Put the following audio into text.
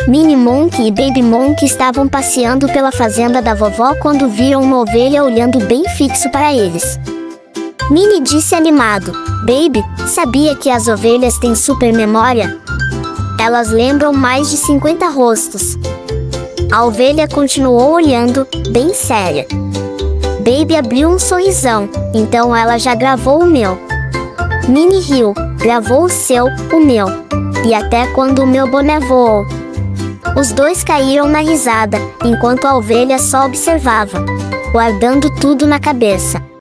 Minnie Monkey e Baby Monkey estavam passeando pela fazenda da vovó quando viram uma ovelha olhando bem fixo para eles. Minnie disse animado: Baby, sabia que as ovelhas têm super memória? Elas lembram mais de 50 rostos. A ovelha continuou olhando, bem séria. Baby abriu um sorrisão: então ela já gravou o meu. Minnie riu: gravou o seu, o meu. E até quando o meu boné voou. Os dois caíram na risada, enquanto a ovelha só observava, guardando tudo na cabeça.